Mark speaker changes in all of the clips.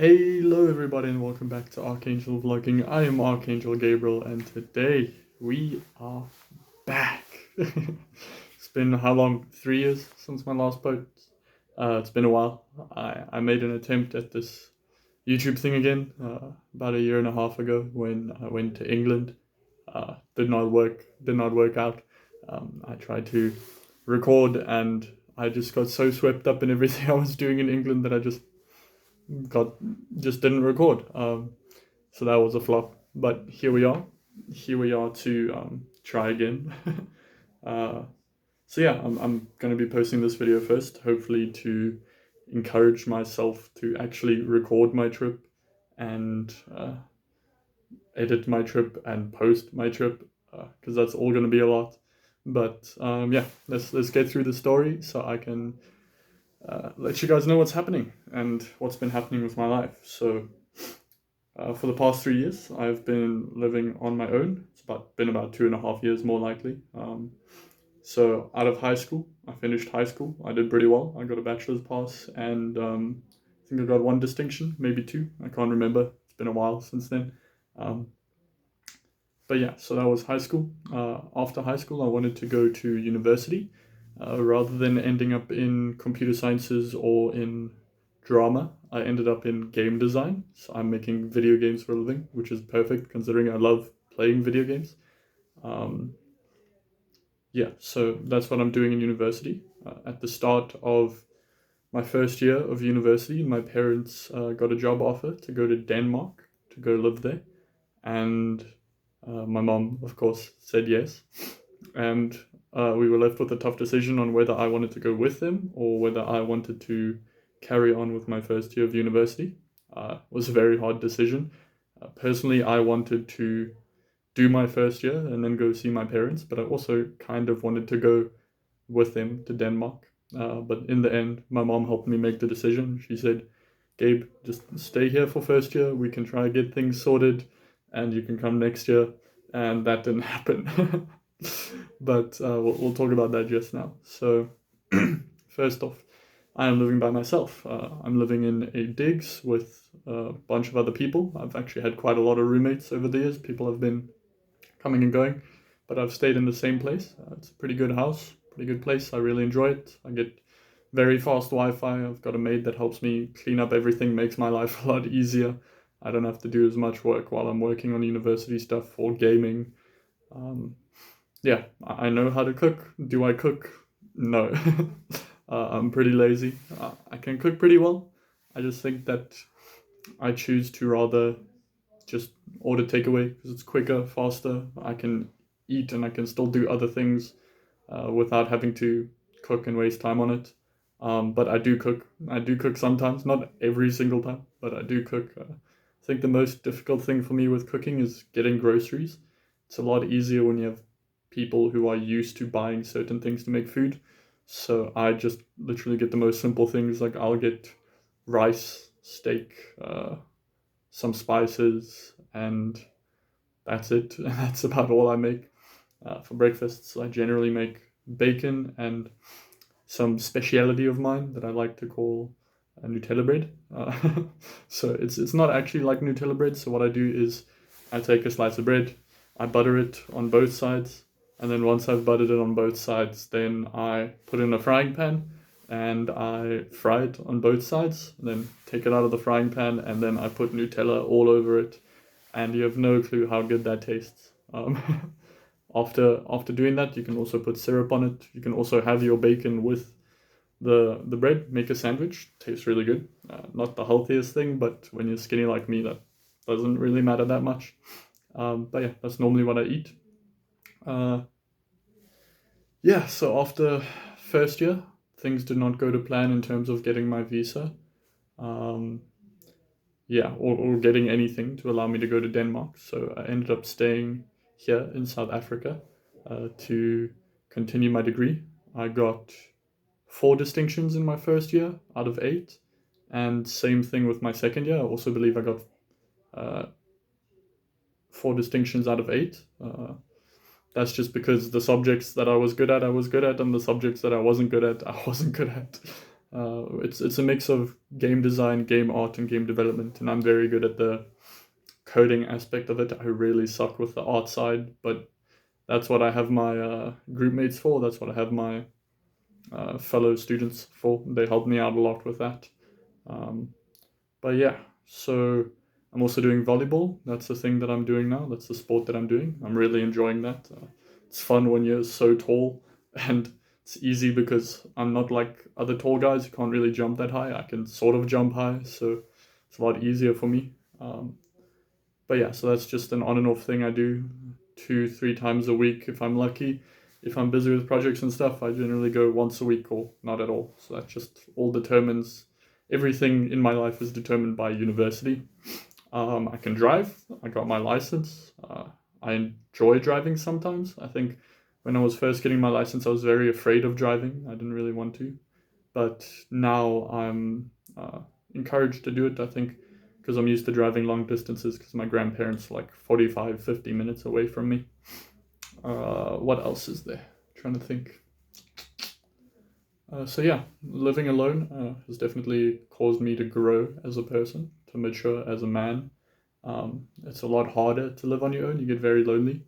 Speaker 1: Hello, everybody, and welcome back to Archangel Vlogging. I am Archangel Gabriel, and today we are back. It's been how long? 3 years since my last post. It's been a while. I made an attempt at this YouTube thing again about a year and a half ago when I went to England. Did not work. Did not work out. I tried to record, and I just got so swept up in everything I was doing in England that I got just didn't record. So that was a flop. But here we are. Here we are to try again. uh, so yeah, I'm going to be posting this video first, hopefully to encourage myself to actually record my trip and edit my trip and post my trip, because that's all going to be a lot. But yeah, let's get through the story so I can let you guys know what's happening and what's been happening with my life. So for the past 3 years, I've been living on my own. It's been about 2.5 years, more likely. So out of high school, I finished high school. I did pretty well. I got a bachelor's pass, and I think I got one distinction, maybe two. I can't remember. It's been a while since then. Um, but yeah, so that was high school. After high school, I wanted to go to university. Rather than ending up in computer sciences or in drama, I ended up in game design. So I'm making video games for a living, which is perfect considering I love playing video games. Yeah, so that's what I'm doing in university. At the start of my first year of university, my parents got a job offer to go to Denmark to go live there. And my mom, of course, said yes. And we were left with a tough decision on whether I wanted to go with them or whether I wanted to carry on with my first year of university. It was a very hard decision. Personally, I wanted to do my first year and then go see my parents, but I also kind of wanted to go with them to Denmark. But in the end, my mom helped me make the decision. She said, Gabe, just stay here for first year. We can try to get things sorted and you can come next year. And that didn't happen. But we'll talk about that just now. So, first off, I am living by myself. I'm living in a digs with a bunch of other people. I've actually had quite a lot of roommates over the years. People have been coming and going, but I've stayed in the same place. It's a pretty good house, pretty good place. I really enjoy it. I get very fast Wi-Fi. I've got a maid that helps me clean up everything, makes my life a lot easier. I don't have to do as much work while I'm working on university stuff or gaming. Yeah, I know how to cook. Do I cook? No. I'm pretty lazy. I can cook pretty well. I just think that I choose to rather just order takeaway because it's quicker, faster. I can eat and I can still do other things without having to cook and waste time on it. But I do cook. I do cook sometimes, not every single time, but I do cook. I think the most difficult thing for me with cooking is getting groceries. It's a lot easier when you have people who are used to buying certain things to make food. So I just literally get the most simple things. Like I'll get rice, steak, some spices, and that's it. That's about all I make. For breakfasts, I generally make bacon and some speciality of mine that I like to call Nutella bread. So it's not actually like Nutella bread. So what I do is I take a slice of bread, I butter it on both sides, and then once I've buttered it on both sides, then I put it in a frying pan and I fry it on both sides, and then take it out of the frying pan, and then I put Nutella all over it, and you have no clue how good that tastes. After doing that, you can also put syrup on it. You can also have your bacon with the bread, make a sandwich. Tastes really good. Not the healthiest thing, but when you're skinny like me, that doesn't really matter that much. But yeah, that's normally what I eat. Yeah, so after first year, things did not go to plan in terms of getting my visa. Um, yeah, or getting anything to allow me to go to Denmark. So I ended up staying here in South Africa to continue my degree. I got 4 distinctions in my first year out of 8, and same thing with my second year. I also believe I got 4 distinctions out of 8. That's just because the subjects that I was good at, and the subjects that I wasn't good at, I wasn't good at. It's a mix of game design, game art, and game development, and I'm very good at the coding aspect of it. I really suck with the art side, but that's what I have my group mates for. That's what I have my fellow students for. They help me out a lot with that. Um, but yeah, so I'm also doing volleyball. That's the thing that I'm doing now. That's the sport that I'm doing. I'm really enjoying that. It's fun when you're so tall, and it's easy because I'm not like other tall guys who can't really jump that high. I can sort of jump high, so it's a lot easier for me. But yeah, so that's just an on and off thing I do 2, 3 times a week if I'm lucky. If I'm busy with projects and stuff, I generally go once a week or not at all. So that just all determines everything in my life is determined by university. I can drive. I got my license. I enjoy driving sometimes. I think when I was first getting my license, I was very afraid of driving. I didn't really want to. But now I'm encouraged to do it, I think, because I'm used to driving long distances because my grandparents are like 45, 50 minutes away from me. What else is there? Trying to think. So yeah, living alone has definitely caused me to grow as a person, to mature as a man. It's a lot harder to live on your own. You get very lonely.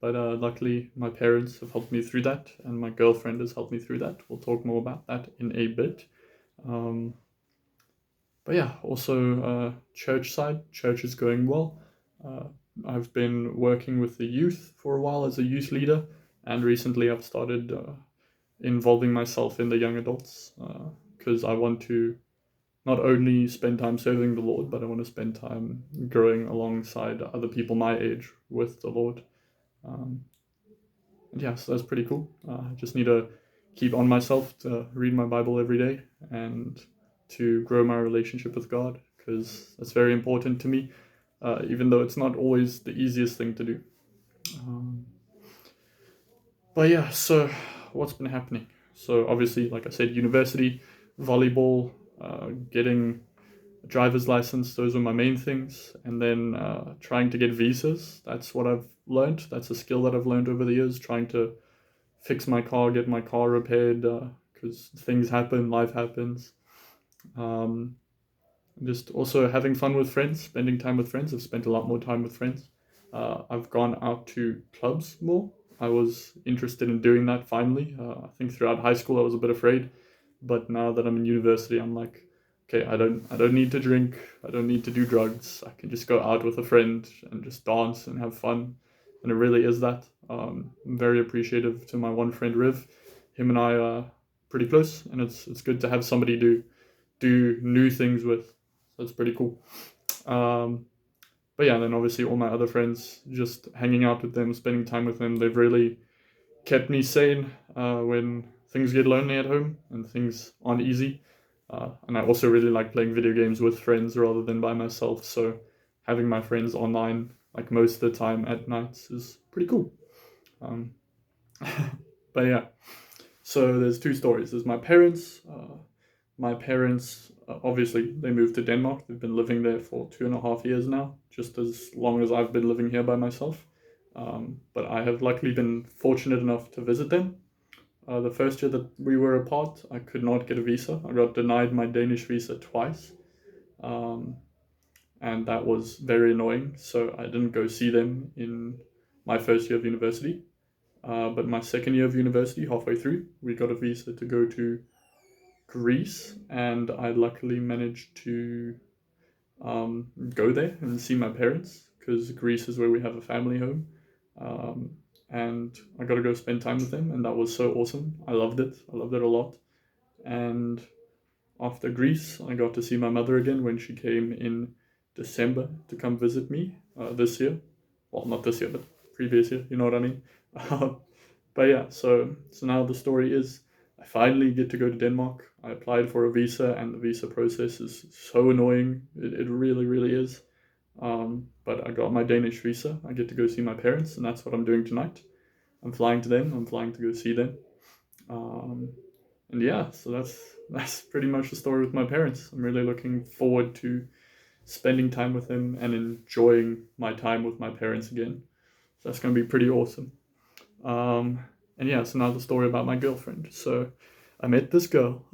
Speaker 1: But luckily, my parents have helped me through that, and my girlfriend has helped me through that. We'll talk more about that in a bit. Um, but yeah, also church side. Church is going well. Uh, I've been working with the youth for a while as a youth leader, and recently I've started involving myself in the young adults because I want to not only spend time serving the Lord, but I want to spend time growing alongside other people my age with the Lord. And yeah, so that's pretty cool. I just need to keep on myself to read my Bible every day and to grow my relationship with God because that's very important to me, even though it's not always the easiest thing to do. But yeah, so what's been happening? So obviously, like I said, university, volleyball, getting a driver's license, those were my main things. And then trying to get visas. That's what I've learned. That's a skill that I've learned over the years, trying to fix my car, get my car repaired, because things happen, life happens. Just also having fun with friends, spending time with friends. I've spent a lot more time with friends. I've gone out to clubs more. I was interested in doing that finally. I think throughout high school I was a bit afraid, but now that I'm in university, I'm like, okay, I don't need to drink. I don't need to do drugs. I can just go out with a friend and just dance and have fun. And it really is that. I'm very appreciative to my one friend Riv. Him and I are pretty close, and it's good to have somebody to do new things with. That's pretty cool. But yeah, then obviously all my other friends, just hanging out with them, spending time with them, they've really kept me sane when things get lonely at home and things aren't easy. And I also really like playing video games with friends rather than by myself. So having my friends online, like most of the time at nights, is pretty cool. But yeah, so there's two stories. There's my parents. My parents, obviously, they moved to Denmark. They've been living there for 2.5 years now, just as long as I've been living here by myself. But I have luckily been fortunate enough to visit them. The first year that we were apart, I could not get a visa. I got denied my Danish visa twice. And that was very annoying. So I didn't go see them in my first year of university. But my second year of university, halfway through, we got a visa to go to Greece, and I luckily managed to go there and see my parents because Greece is where we have a family home. And I got to go spend time with them, and that was so awesome. I loved it. I loved it a lot. And after Greece, I got to see my mother again when she came in December to come visit me this year. Well, not this year, but previous year. You know what I mean? But yeah, so now the story is I finally get to go to Denmark. I applied for a visa, and the visa process is so annoying. It really, really is. But I got my Danish visa. I get to go see my parents, and that's what I'm doing tonight. I'm flying to them. I'm flying to go see them. And yeah, so that's pretty much the story with my parents. I'm really looking forward to spending time with them and enjoying my time with my parents again. So that's going to be pretty awesome. And yeah, so now the story about my girlfriend. So I met this girl.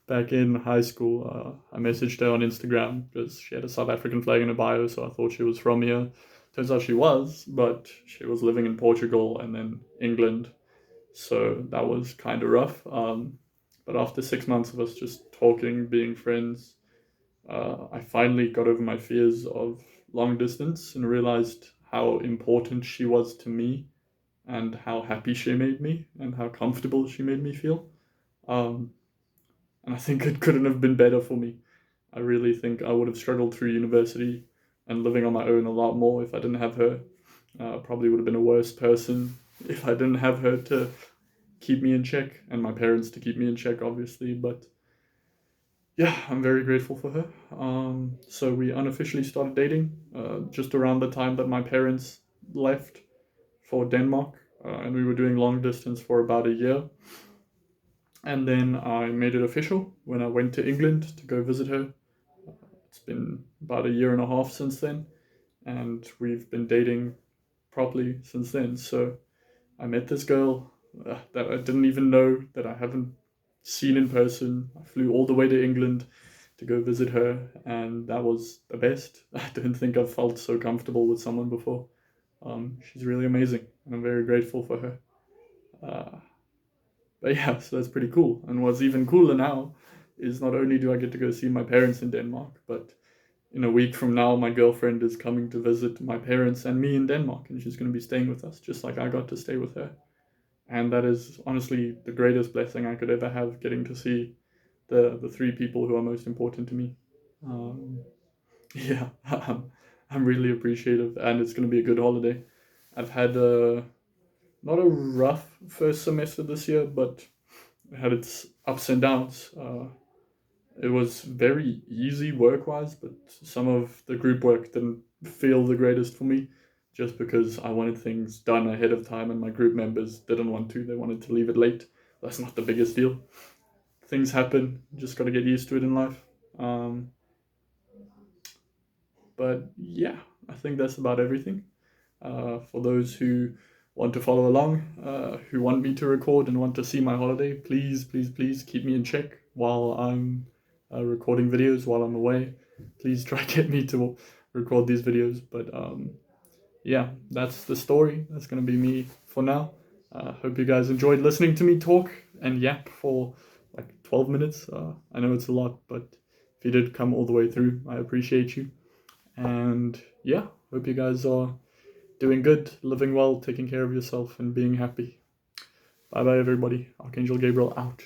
Speaker 1: Back in high school, I messaged her on Instagram because she had a South African flag in her bio, so I thought she was from here. Turns out she was, but she was living in Portugal and then England, so that was kind of rough. But after 6 months of us just talking, being friends, I finally got over my fears of long distance and realized how important she was to me and how happy she made me and how comfortable she made me feel. Um, and I think it couldn't have been better for me. I really think I would have struggled through university and living on my own a lot more if I didn't have her. Probably would have been a worse person if I didn't have her to keep me in check, and my parents to keep me in check, obviously. But yeah, I'm very grateful for her. So we unofficially started dating just around the time that my parents left for Denmark, and we were doing long distance for about a year. And then I made it official when I went to England to go visit her. It's been about a year and a half since then, and we've been dating properly since then. So I met this girl that I didn't even know, that I haven't seen in person. I flew all the way to England to go visit her, and that was the best. I don't think I've felt so comfortable with someone before. She's really amazing, and I'm very grateful for her. Uh, but yeah, so that's pretty cool. And what's even cooler now is not only do I get to go see my parents in Denmark, but in a week from now, my girlfriend is coming to visit my parents and me in Denmark, and she's going to be staying with us, just like I got to stay with her. And that is honestly the greatest blessing I could ever have, getting to see the three people who are most important to me. Um, yeah, I'm really appreciative, and it's going to be a good holiday. I've had not a rough first semester this year, but it had its ups and downs. It was very easy work-wise, but some of the group work didn't feel the greatest for me, just because I wanted things done ahead of time and my group members didn't want to. They wanted to leave it late. That's not the biggest deal. Things happen. Just got to get used to it in life. Um, but yeah, I think that's about everything. For those who want to follow along, who want me to record and want to see my holiday, please, please, please keep me in check while I'm recording videos while I'm away. Please try get me to record these videos. But yeah, that's the story. That's going to be me for now. Hope you guys enjoyed listening to me talk and yap for like 12 minutes. I know it's a lot, but if you did come all the way through, I appreciate you. And yeah, hope you guys are doing good, living well, taking care of yourself, and being happy. Bye bye, everybody. Archangel Gabriel out.